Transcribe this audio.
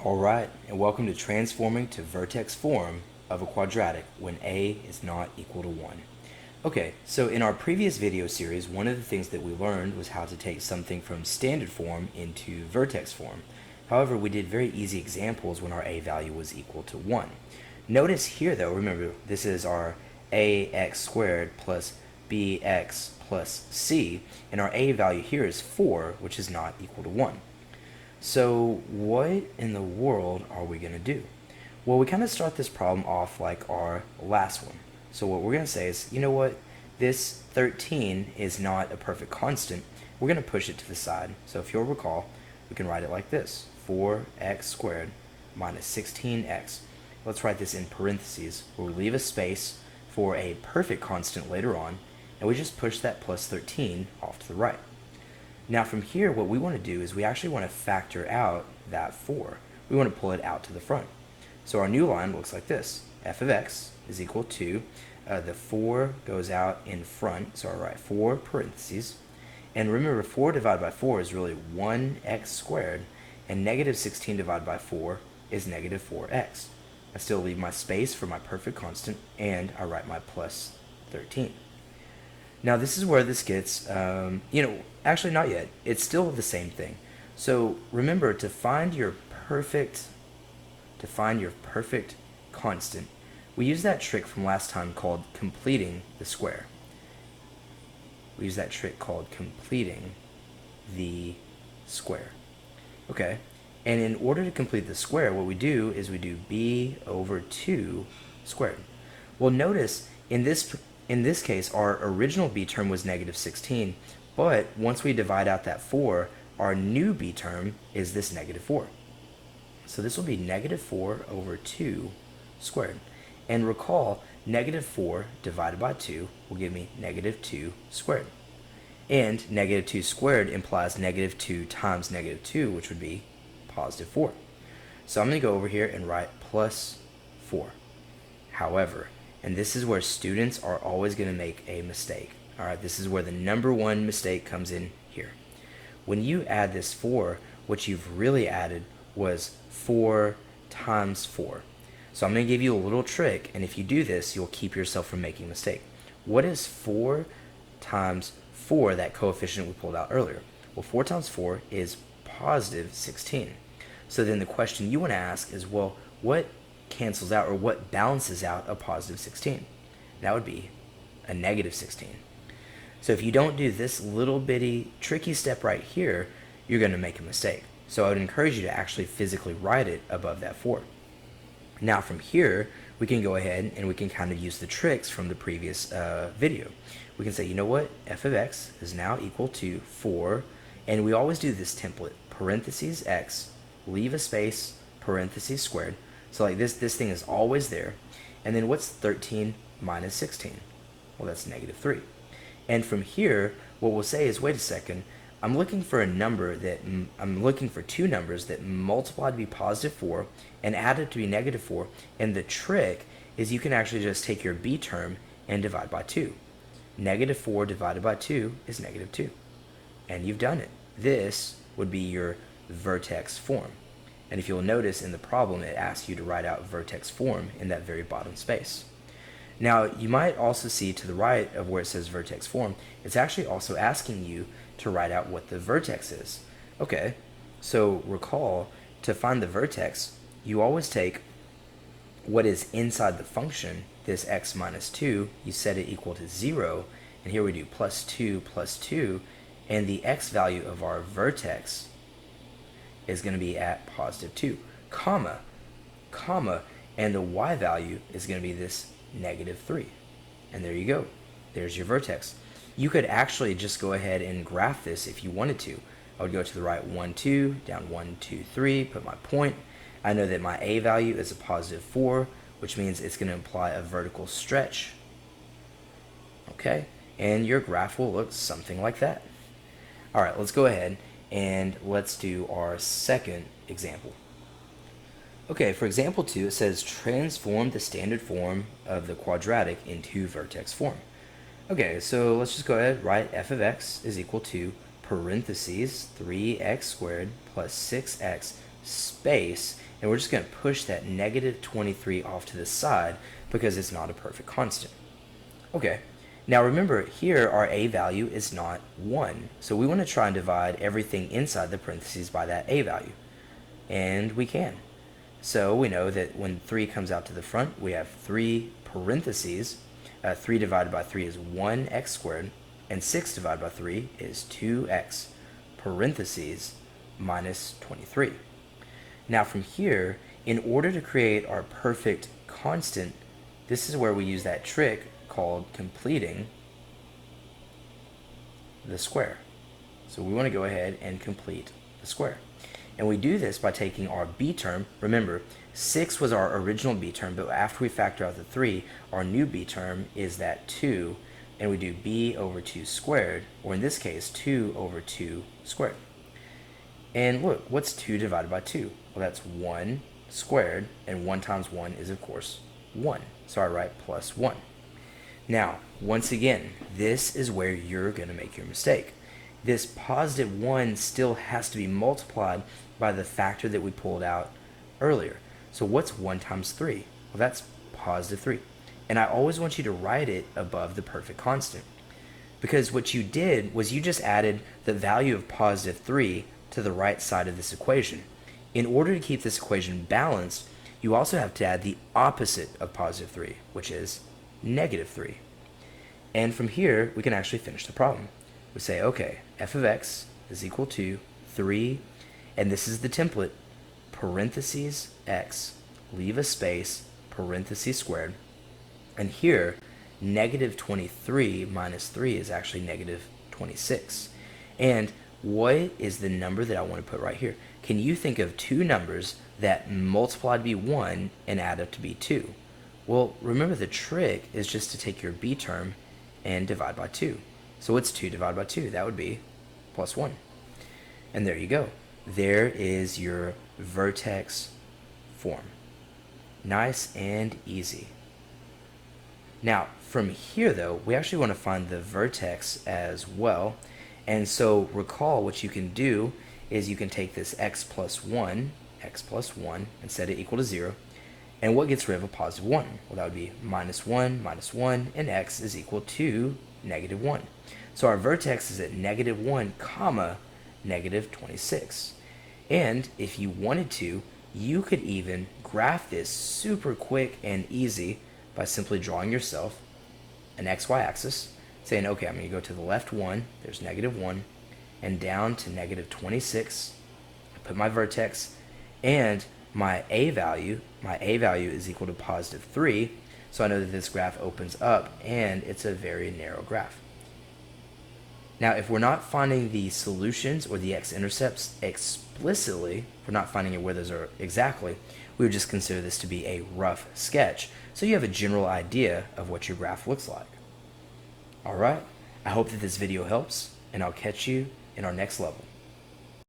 Alright, and welcome to transforming to vertex form of a quadratic when a is not equal to 1. Okay, so in our previous video series, one of the things that we learned was how to take something from standard form into vertex form. However, we did very easy examples when our a value was equal to 1. Notice here though, remember, this is our ax squared plus bx plus c, and our a value here is 4, which is not equal to 1. So what in the world are we going to do? Well, we kind of start this problem off like our last one. So what we're going to say is, you know what, this 13 is not a perfect constant. We're going to push it to the side. So if you'll recall, we can write it like this: 4x squared minus 16x. Let's write this in parentheses, where we leave a space for a perfect constant later on, and we just push that plus 13 off to the right. Now from here, what we want to do is we actually want to factor out that 4. We want to pull it out to the front. So our new line looks like this. F of x is equal to, the 4 goes out in front, so I'll write 4 parentheses. And remember, 4 divided by 4 is really 1x squared, and negative 16 divided by 4 is negative 4x. I still leave my space for my perfect constant, and I write my plus 13. Now this is where this gets, actually not yet. It's still the same thing. So remember, to find your perfect constant, we use that trick from last time called completing the square. We use that trick called completing the square. Okay, and in order to complete the square, what we do is we do b over 2 squared. Well, notice in this case, our original b term was negative 16, but once we divide out that 4, our new b term is this negative 4. So this will be negative 4 over 2 squared. And recall, negative 4 divided by 2 will give me negative 2 squared. And negative 2 squared implies negative 2 times negative 2, which would be positive 4. So I'm going to go over here and write plus 4. However, and this is where students are always going to make a mistake. All right, this is where the number one mistake comes in here. When you add this 4, what you've really added was 4 times 4. So I'm going to give you a little trick, and if you do this, you'll keep yourself from making a mistake. What is 4 times 4, that coefficient we pulled out earlier? Well, 4 times 4 is positive 16. So then the question you want to ask is, well, what cancels out, or what balances out a positive 16? That would be a negative 16. So if you don't do this little bitty tricky step right here, you're going to make a mistake. So I would encourage you to actually physically write it above that 4. Now from here, we can go ahead and we can kind of use the tricks from the previous video. We can say, you know what, f of x is now equal to 4, and we always do this template: parentheses x, leave a space, parentheses squared. So like this thing is always there. And then what's 13 minus 16? Well, that's negative 3. And from here, what we'll say is, wait a second, I'm looking for two numbers that multiply to be positive 4 and added to be negative 4. And the trick is you can actually just take your b term and divide by 2. Negative 4 divided by 2 is negative 2. And you've done it. This would be your vertex form. And if you'll notice in the problem, it asks you to write out vertex form in that very bottom space. Now, you might also see to the right of where it says vertex form, it's actually also asking you to write out what the vertex is. Okay, so recall, to find the vertex, you always take what is inside the function, this x minus 2, you set it equal to 0, and here we do plus 2, and the x value of our vertex is going to be at positive 2, comma, and the y value is going to be this negative 3. And there you go. There's your vertex. You could actually just go ahead and graph this if you wanted to. I would go to the right 1, 2, down 1, 2, 3, put my point. I know that my a value is a positive 4, which means it's going to imply a vertical stretch. Okay, and your graph will look something like that. All right, let's go ahead and let's do our second example. Okay, for example 2, it says transform the standard form of the quadratic into vertex form. Okay, so let's just go ahead, write f of x is equal to parentheses 3x squared plus 6x space, And we're just going to push that negative 23 off to the side because it's not a perfect constant. Okay, now remember here our a value is not 1. So we want to try and divide everything inside the parentheses by that a value. And we can. So we know that when 3 comes out to the front, we have 3 parentheses. 3 divided by 3 is 1x squared, and 6 divided by 3 is 2x, parentheses, minus 23. Now from here, in order to create our perfect constant, this is where we use that trick called completing the square. So we want to go ahead and complete the square. And we do this by taking our b term. Remember, 6 was our original b term, but after we factor out the 3, our new b term is that 2, and we do b over 2 squared, or in this case, 2 over 2 squared. And look, what's 2 divided by 2? Well, that's 1 squared, and 1 times 1 is, of course, 1. So I write plus 1. Now, once again, this is where you're going to make your mistake. This positive 1 still has to be multiplied by the factor that we pulled out earlier. So what's 1 times 3? Well, that's positive 3. And I always want you to write it above the perfect constant. Because what you did was you just added the value of positive 3 to the right side of this equation. In order to keep this equation balanced, you also have to add the opposite of positive 3, which is negative 3. And from here, we can actually finish the problem. We say, okay, f of x is equal to 3, and this is the template, parentheses x, leave a space, parentheses squared, and here, negative 23 minus 3 is actually negative 26. And what is the number that I want to put right here? Can you think of two numbers that multiply to be 1 and add up to be 2? Well, remember the trick is just to take your b term and divide by 2. So what's 2 divided by 2? That would be plus 1. And there you go. There is your vertex form. Nice and easy. Now, from here though, we actually want to find the vertex as well. And so recall what you can do is you can take this x plus 1, and set it equal to 0. And what gets rid of a positive 1? Well, that would be minus 1, and x is equal to negative 1. So our vertex is at negative 1, comma, negative 26. And if you wanted to, you could even graph this super quick and easy by simply drawing yourself an xy axis, saying, okay, I'm going to go to the left 1, there's negative 1, and down to negative 26. I put my vertex, and my a value is equal to positive 3, so I know that this graph opens up, and it's a very narrow graph. Now, if we're not finding the solutions or the x-intercepts explicitly, if we're not finding where those are exactly, we would just consider this to be a rough sketch, so you have a general idea of what your graph looks like. Alright, I hope that this video helps, and I'll catch you in our next level.